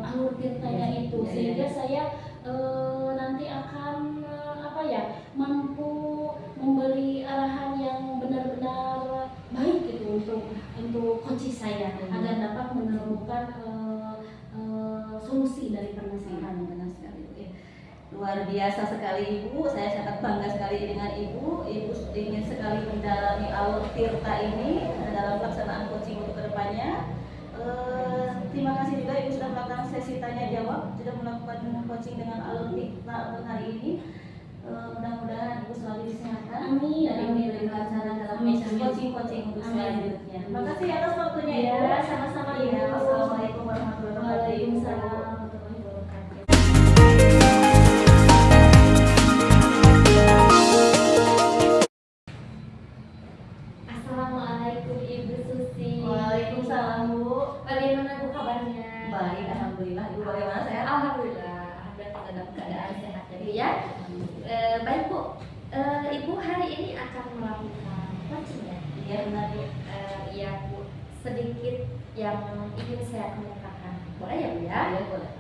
Speaker 2: alur tirtanya itu, sehingga saya nanti akan mampu memberi arahan yang benar-benar baik gitu untuk coaching saya agar dapat menemukan solusi dari permasalahan.
Speaker 3: Benar sekali. Luar biasa sekali Ibu, saya sangat bangga sekali dengan Ibu ingin sekali mendalami alur tirta ini dalam pelaksanaan coaching untuk kedepannya. Terima kasih juga Ibu sudah melakukan sesi tanya jawab, sudah melakukan coaching dengan alur tirta untuk hari ini. Mudah-mudahan Ibu selalu disehatkan dan ini lancar dalam coaching untuk selanjutnya. Terima kasih atas waktunya Ibu.
Speaker 2: Ya, sama-sama Ibu.
Speaker 3: Assalamualaikum warahmatullahi wabarakatuh.
Speaker 2: Waalaikumsalam warahmatullahi wabarakatuh.
Speaker 1: Assalamualaikum Ibu Susi.
Speaker 3: Waalaikumsalam Bu.
Speaker 1: Bagaimana Bu kabarnya?
Speaker 3: Baik, alhamdulillah. Ibu bagaimana sehat?
Speaker 1: Alhamdulillah, kita dalam keadaan sehat ya Bu ya. Baik Bu, Ibu hari ini akan melakukan coaching ya?
Speaker 3: Iya benar Bu.
Speaker 1: Iya Bu, sedikit yang ingin saya kemukakan. Boleh ya Bu ya?
Speaker 3: Iya boleh.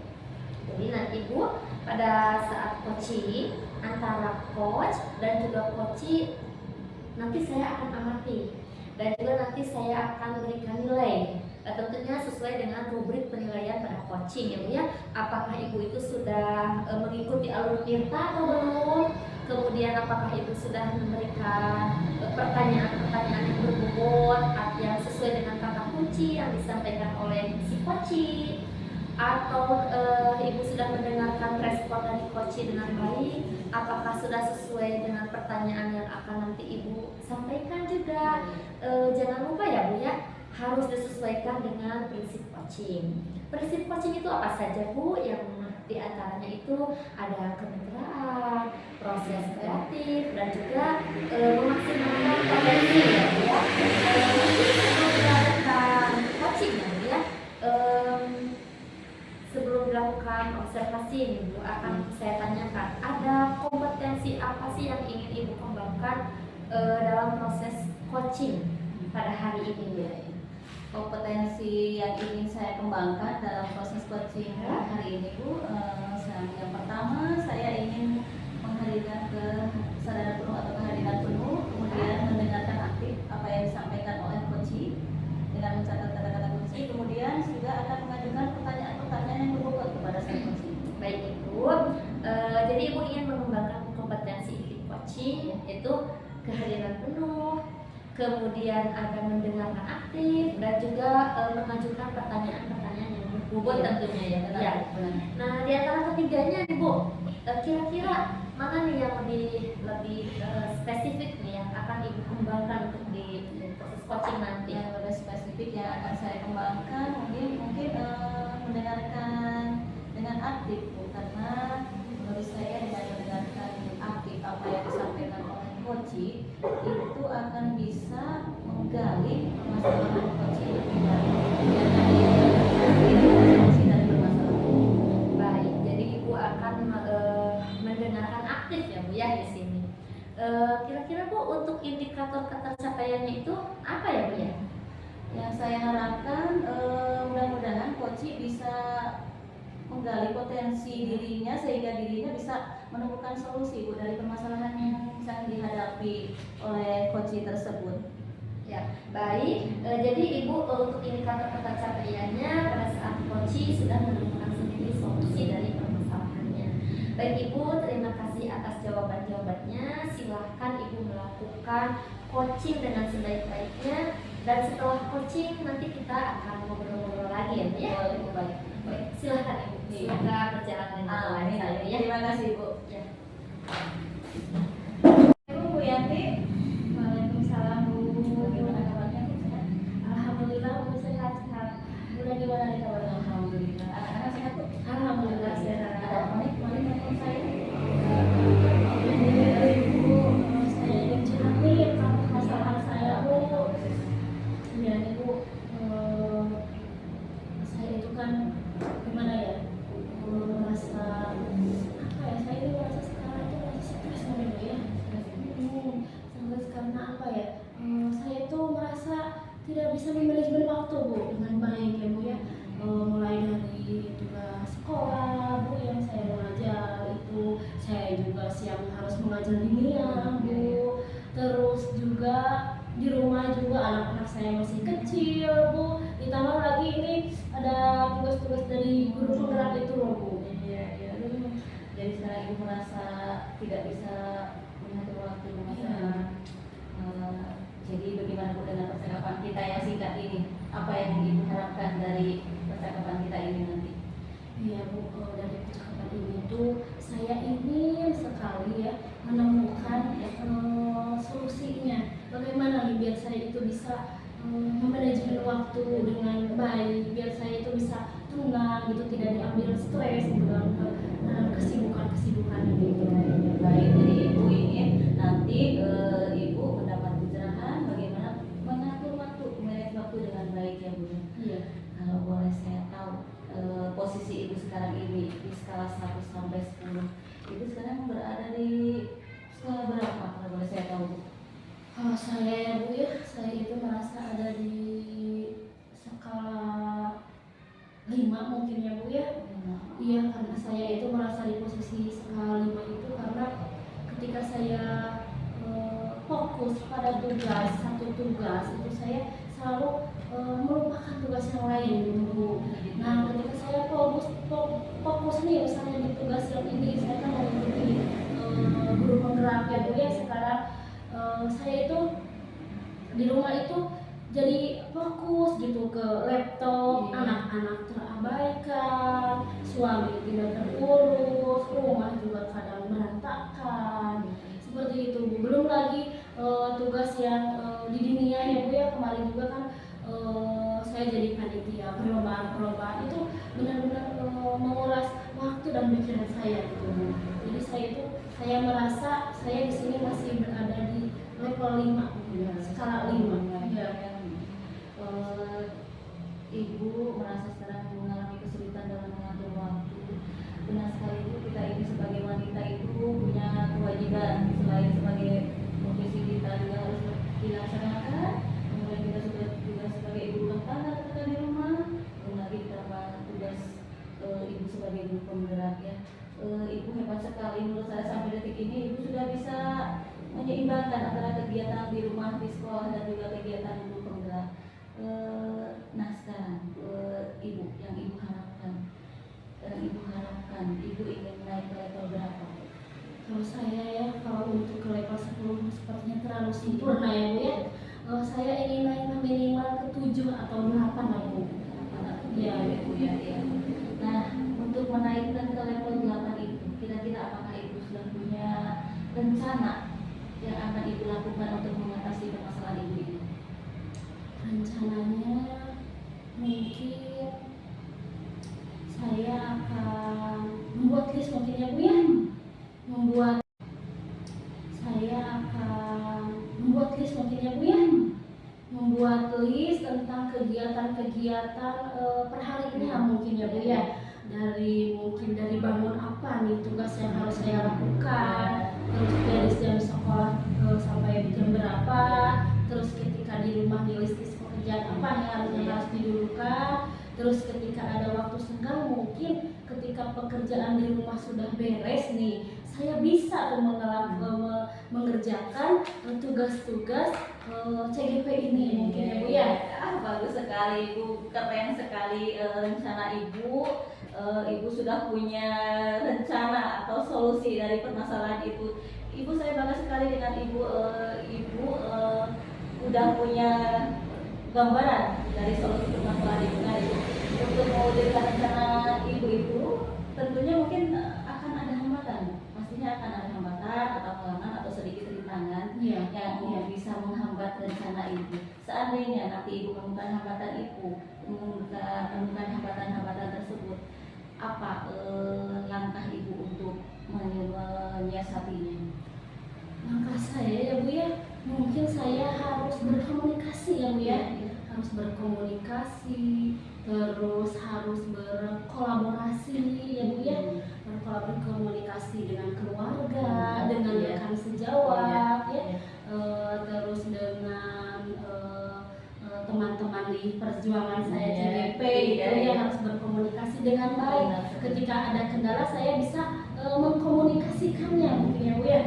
Speaker 1: Jadi nanti Bu pada saat coaching antara coach dan juga coachee nanti saya akan amati dan juga nanti saya akan berikan nilai. Tentunya sesuai dengan rubrik penilaian pada coaching ya Bu ya. Apakah Ibu itu sudah mengikuti alur tirta atau belum? Kemudian apakah Ibu sudah memberikan pertanyaan-pertanyaan yang berbobot yang sesuai dengan kata kunci yang disampaikan oleh si coaching? Atau Ibu sudah mendengarkan respon dari coaching dengan baik? Apakah sudah sesuai dengan pertanyaan yang akan nanti Ibu sampaikan juga? Jangan lupa ya Bu ya, harus disesuaikan dengan prinsip coaching. Prinsip coaching itu apa saja Bu? Yang diantaranya itu ada kemitraan, proses kreatif, dan juga memaksimalkan potensi ya Bu ya. Sebelum dilakukan coaching ya Bu ya, sebelum dilakukan observasi ini Bu akan saya tanyakan, ada kompetensi apa sih yang ingin Ibu kembangkan dalam proses coaching pada hari ini Bu?
Speaker 3: Kompetensi yang ingin saya kembangkan dalam proses coaching hari ini Bu, yang pertama saya ingin menghadirkan kesadaran penuh atau kehadiran penuh, kemudian mendengarkan aktif apa yang disampaikan oleh coaching dengan mencatat kata-kata kunci, kemudian juga akan mengajukan pertanyaan-pertanyaan yang berbobot kepada sang coaching.
Speaker 1: Baik Ibu, jadi Ibu ingin mengembangkan kompetensi di coaching yaitu kehadiran penuh, kemudian ada mendengarkan aktif dan juga mengajukan pertanyaan-pertanyaan yang berbobot tentunya ya. Ya. Nah di antara ketiganya nih Bu, kira-kira mana nih yang lebih spesifik nih yang akan Ibu kembangkan untuk di proses coaching nanti?
Speaker 3: Yang lebih spesifik yang akan saya kembangkan mungkin mendengarkan dengan aktif Bu, karena menurut saya dengan mendengarkan aktif apa yang disampaikan oleh coaching itu akan bisa menggali permasalahan coaching lebih baik dari permasalahan.
Speaker 1: Baik, jadi Ibu akan mendengarkan aktif ya Bu ya di sini. Kira-kira Bu untuk indikator ketercapaiannya itu apa ya Bu ya?
Speaker 3: Yang saya harapkan mudah-mudahan coaching bisa menggali potensi dirinya sehingga dirinya bisa menemukan solusi Bu dari permasalahan yang sedang dihadapi oleh coaching tersebut.
Speaker 1: Ya, baik. Jadi Ibu untuk indikator ketercapaiannya pada saat coaching sudah menemukan sendiri solusi dari permasalahannya. Baik Ibu, terima kasih atas jawaban-jawabannya. Silahkan Ibu melakukan coaching dengan sebaik-baiknya. Dan setelah coaching nanti kita akan ngobrol-ngobrol lagi ya Bu ya.
Speaker 3: Boleh, baik.
Speaker 1: Baik, silahkan Ibu. Semoga berjalan dengan lancar ya.
Speaker 3: Terima kasih Bu.
Speaker 1: Ya.
Speaker 3: Bu Yanti.
Speaker 2: Waalaikumsalam Bu.
Speaker 3: Bagaimana kabarnya Bu? Sehat?
Speaker 2: Alhamdulillah Bu sehat. Udah gimana nih kabarnya?
Speaker 3: Alhamdulillah. Anak-anak sehat Bu?
Speaker 2: Alhamdulillah sehat.
Speaker 3: Ada manik telepon saya.
Speaker 2: Bu, saya ingin curhat nih tentang masalah saya Bu. Ya Bu, saya itu kan gimana ya, merasa apa ya, saya itu merasa sekarang itu masih stres Bu ya. Stres karena apa ya, saya itu merasa tidak bisa memanajemen waktu Bu dengan baik ya Bu ya. Mulai dari tugas sekolah Bu yang saya mengajar itu, saya juga siang harus mengajar di Miang Bu. Terus juga di rumah juga anak-anak saya masih kecil Bu, ditambah lagi ini ada tugas-tugas dari guru penggerak itu loh Bu.
Speaker 3: Iya. Jadi sekarang Ibu merasa tidak bisa mengatur waktu, merasa
Speaker 2: Bu, dari percakapan ini tuh saya ingin sekali ya menemukan solusinya. Bagaimana nih biar saya itu bisa memanajemen waktu dengan baik, biar saya itu bisa tenang gitu, tidak diambil stres gitu dalam kesibukan ini.
Speaker 3: Baik, jadi ibu ingin nanti ibu mendapat pencerahan bagaimana mengatur waktu, manage waktu dengan baik ya Bu.
Speaker 2: Iya.
Speaker 3: Kalau boleh saya tahu posisi ibu sekarang ini di skala 1 sampai 10, ibu sekarang berada di skala berapa kalau boleh saya tahu Bu?
Speaker 2: Kalau saya ya Bu ya, saya itu merasa ada di skala 5 mungkin ya Bu ya. Iya, karena saya itu merasa di posisi skala 5 itu karena ketika saya fokus pada satu tugas itu saya selalu melupakan tugas yang lain gitu Bu. Nah, ketika saya fokus nih misalnya di tugas yang ini, saya kan mengikuti guru penggerak ya Bu ya. Sekarang saya itu di rumah itu jadi fokus gitu ke laptop, anak-anak terabaikan, suami tidak terurus, rumah juga kadang berantakan, seperti itu Bu. Belum lagi tugas yang di dunia ya Bu ya, kemarin juga kan saya jadi panitia perlombaan itu benar-benar menguras waktu dan pikiran saya gitu Bu. Jadi saya merasa saya di sini masih berada di level 5 ya, skala 5 ya.
Speaker 3: Ibu merasa sekarang mengalami kesulitan dalam mengatur waktu. Benar sekali Bu, kita ini sebagai wanita itu punya kewajiban selain sebagai profesi kita juga harus dilaksanakan. Kemudian kita juga sebagai ibu rumah tangga ketika di rumah, belum lagi ditambah tugas ibu sebagai ibu penggerak ya. Ibu hebat sekali menurut saya, sampai detik ini ibu sudah bisa menyeimbangkan antara kegiatan di rumah, di sekolah, dan juga kegiatan ibu penggerak. Nah sekarang ibu yang ibu harapkan, ibu ingin naik ke level berapa?
Speaker 2: Kalau saya ya, kalau untuk ke level 10 sepertinya terlalu sempurna ya Bu ya. Saya ingin naik minimal ke 7 atau 8 lah Bu.
Speaker 3: Ya, ibu ya. Nah, untuk menaikkan ke level 8 itu, kira-kira apakah ibu sudah punya rencana yang akan ibu lakukan untuk mengatasi permasalahan ibu ini?
Speaker 2: Rencananya mungkin saya akan membuat list mungkin ya Bu ya. Saya akan membuat list mungkin ya Bu ya. Membuat list tentang kegiatan-kegiatan per hari ini ya mungkin ya Bu ya. Dari bangun apa nih tugas yang harus saya lakukan, terus dari jam sekolah sampai jam berapa, terus ketika di rumah di list pekerjaan apa yang harus didulukan, terus ketika ada waktu senggang mungkin ketika pekerjaan di rumah sudah beres nih, saya bisa mengerjakan tugas-tugas CGP ini mungkin ya Bu ya.
Speaker 3: Bagus sekali Ibu, keren sekali rencana Ibu. Ibu sudah punya rencana atau solusi dari permasalahan itu. Ibu, saya bangga sekali dengan Ibu. Ibu udah punya gambaran dari solusi permasalahan Ibu. Nah, untuk mewujudkan rencana Ibu itu tentunya mungkin akan ada hambatan. Pastinya akan ada hambatan atau halangan atau sedikit rintangan yang bisa menghambat rencana Ibu. Seandainya nanti Ibu menemukan hambatan tersebut, apa langkah Ibu untuk menyiasatinya?
Speaker 2: Langkah saya ya Bu ya, mungkin saya harus berkomunikasi ya Bu ya. Harus berkomunikasi, terus harus berkolaborasi ya Bu ya. Berkomunikasi dengan keluarga, dengan rekan sejawat ya. Terus dengan teman-teman di perjuangan saya CGP itu ya, harus berkomunikasi dengan baik. Ketika ada kendala saya bisa mengkomunikasikannya mungkin ya Bu ya.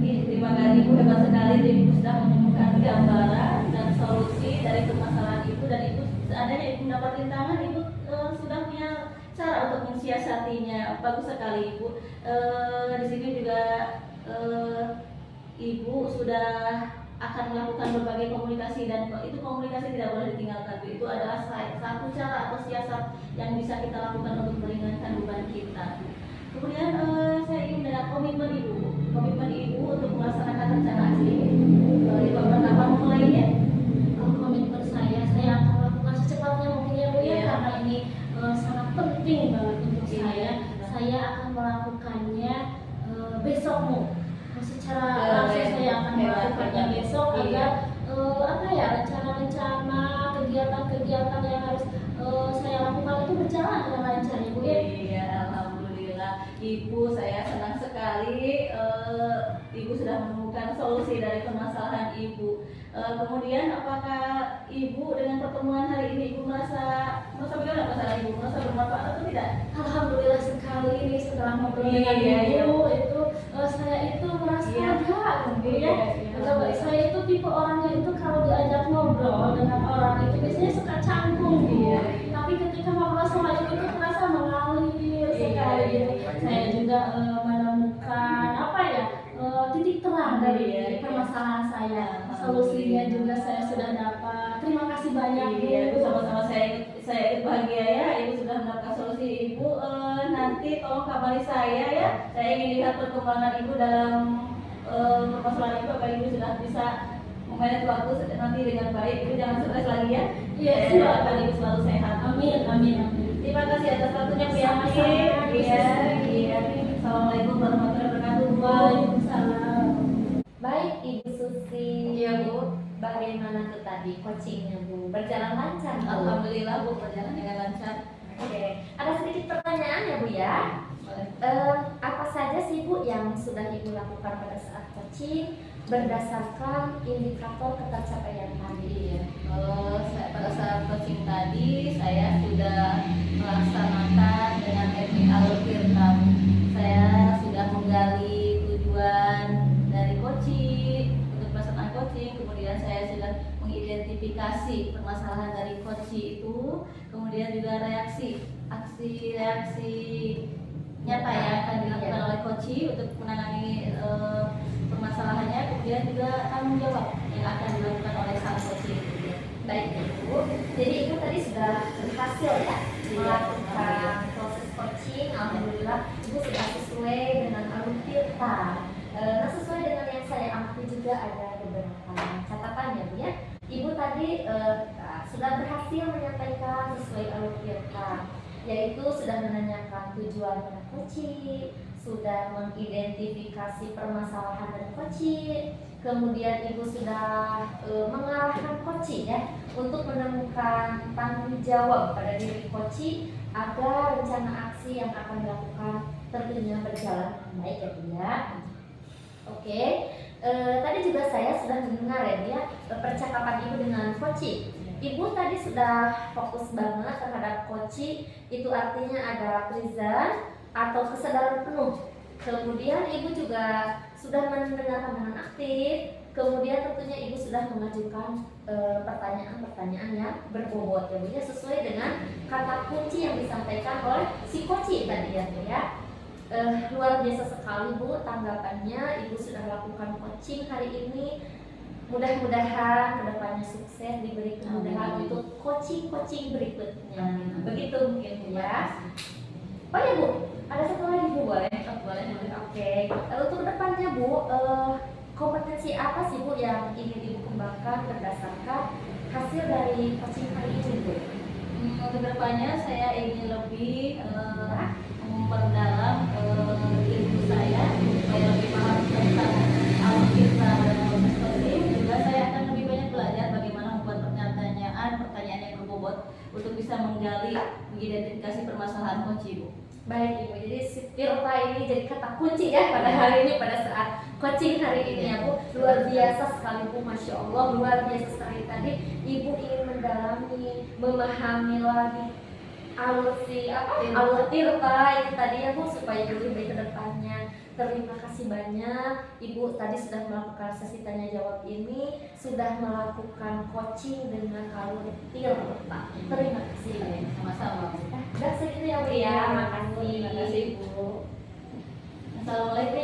Speaker 3: Terima kasih Ibu, hebat sekali Ibu sudah menemukan gambaran dan solusi dari permasalahan Ibu, dan Ibu seandainya Ibu mendapat rintangan, Ibu sudah punya cara untuk mensiasatinya. Bagus sekali Ibu. Di sini juga Ibu sudah akan melakukan berbagai komunikasi, dan itu komunikasi tidak boleh ditinggalkan Bu. Itu adalah satu cara atau siasat yang bisa kita lakukan untuk meringankan beban kita. Kemudian saya ingin dengan komitmen ibu untuk melaksanakan rencana aksi. Ibu apa mulainya?
Speaker 2: Komitmen saya akan melakukan secepatnya mungkin ya Bu ya,
Speaker 3: Iya.
Speaker 2: karena ini sangat penting banget untuk
Speaker 3: Iya.
Speaker 2: saya. Saya akan melakukannya besok Bu. Secara
Speaker 3: Iya,
Speaker 2: langsung
Speaker 3: iya.
Speaker 2: saya akan
Speaker 3: Hebat,
Speaker 2: melakukannya
Speaker 3: hebat.
Speaker 2: besok
Speaker 3: Iya.
Speaker 2: agar apa ya, rencana-rencana kegiatan-kegiatan yang harus saya lakukan itu berjalan dengan lancar ya Bu ya.
Speaker 3: Iya, alhamdulillah. Ibu, saya senang sekali Ibu sudah menemukan solusi dari permasalahan Ibu. Kemudian apakah Ibu dengan pertemuan hari ini Ibu merasa bagaimana masalah Ibu? Merasa bermanfaat atau tidak?
Speaker 2: Alhamdulillah sekali ini setelah ngobrol
Speaker 3: Iya,
Speaker 2: dengan
Speaker 3: iya.
Speaker 2: Ibu itu saya itu merasa
Speaker 3: Iya.
Speaker 2: lega gitu ya.
Speaker 3: Iya.
Speaker 2: Coba saya itu tipe orangnya itu kalau diajak ngobrol dengan orang itu biasanya suka canggung gitu.
Speaker 3: Iya.
Speaker 2: Tapi ketika ngobrol sama Ibu itu merasa mengalir sekali
Speaker 3: Iya,
Speaker 2: gitu.
Speaker 3: iya.
Speaker 2: Saya juga menemukan apa ya, titik terang dari
Speaker 3: Iya.
Speaker 2: permasalahan saya.
Speaker 3: Alhamdulillah.
Speaker 2: Solusinya juga saya sudah dapat. Terima kasih banyak Bu.
Speaker 3: Iya, Ibu, sama-sama saya ikut bahagia ya. Ibu sudah mendapatkan solusi. Ibu nanti tolong kabari saya ya. Saya ingin lihat perkembangan Ibu dalam permasalahan Ibu. Apakah Ibu sudah bisa memanage waktu nanti dengan baik. Ibu jangan stres lagi ya.
Speaker 2: Iya,
Speaker 3: Saya
Speaker 2: siap.
Speaker 3: doakan Ibu selalu sehat.
Speaker 2: Amin, amin, amin.
Speaker 3: Terima kasih atas waktunya Bu Yati.
Speaker 2: Sama-sama.
Speaker 3: Iya, iya. Assalamualaikum warahmatullahi wabarakatuh.
Speaker 2: Waalaikumsalam.
Speaker 1: Baik Ibu Susi.
Speaker 3: Iya, Bu.
Speaker 1: Bagaimana tuh tadi coachingnya Bu? Berjalan lancar Bu?
Speaker 3: Alhamdulillah Bu, berjalan dengan lancar.
Speaker 1: Oke, ada sedikit pertanyaan ya Bu ya.
Speaker 3: Boleh.
Speaker 1: Apa saja sih Bu yang sudah Ibu lakukan pada saat coaching berdasarkan indikator ketercapaian tadi?
Speaker 3: Iya, pada saat coaching tadi saya sudah melaksanakan dengan teknik alur tirta. Saya sudah menggali tujuan dari coaching untuk pelaksanaan coaching, kemudian saya sudah mengidentifikasi permasalahan dari coaching itu, kemudian juga aksi-reaksi nyata yang akan dilakukan oleh coaching untuk menangani permasalahannya, kemudian juga tanggung jawab yang akan dilakukan oleh sang coaching.
Speaker 1: Baik Ibu, jadi Ibu tadi sudah berhasil ya melakukan proses coaching. Alhamdulillah Ibu sudah sesuai dengan alur tirta. Nah, sesuai dengan yang saya amati juga ada beberapa catatan ya Bu ya. Ibu tadi sudah berhasil menyampaikan sesuai alur tirta, yaitu sudah menanyakan tujuan dari coaching, sudah mengidentifikasi permasalahan dari coaching, kemudian Ibu sudah mengarahkan coaching ya untuk menemukan tanggung jawab pada diri coaching agar rencana aksi yang akan dilakukan tentunya berjalan dengan baik ya Bu ya. Oke, tadi juga saya sudah mendengar ya Bu ya percakapan Ibu dengan coaching. Ibu tadi sudah fokus banget terhadap coaching, itu artinya ada present atau kesadaran penuh. Kemudian Ibu juga sudah mendengarkan dengan aktif. Kemudian tentunya Ibu sudah mengajukan pertanyaan-pertanyaan yang berbobot ya Bu ya, sesuai dengan kata kunci yang disampaikan oleh si coaching tadi ya Bu ya. Luar biasa sekali Bu tanggapannya. Ibu sudah lakukan coaching hari ini. Mudah-mudahan kedepannya sukses, diberi kemudahan
Speaker 3: Amin.
Speaker 1: untuk coaching berikutnya.
Speaker 3: Amin.
Speaker 1: Begitu mungkin Bu ya. Oh ya Bu, ada satu lagi Bu boleh?
Speaker 3: Boleh.
Speaker 1: Oke. Untuk kedepannya Bu, kompetensi apa sih Bu yang ingin Ibu kembangkan berdasarkan hasil dari coaching hari ini Bu?
Speaker 3: Kedepannya saya ingin lebih memperdalam ilmu saya supaya lebih paham tentang alur tirta dan proses coaching. Juga saya akan lebih banyak belajar bagaimana membuat pertanyaan yang berbobot untuk bisa menggali, mengidentifikasi permasalahan coaching Bu.
Speaker 1: Baik Ibu, jadi si tirta ini jadi kata kunci ya pada hari ini, pada saat coaching hari ini ya Bu. Luar biasa sekali Bu, Masya Allah, luar biasa sekali tadi Ibu ingin mendalami, memahami lagi alur tirta ini tadi ya Bu, supaya lebih baik ke depannya. Terima kasih banyak Ibu, tadi sudah melakukan sesi tanya jawab ini, sudah melakukan coaching dengan alur tirta. Terima kasih.
Speaker 3: Sama-sama Bu.
Speaker 1: Dan segitu ya Bu ya, makasih.
Speaker 3: Terima kasih Bu. Assalamualaikum.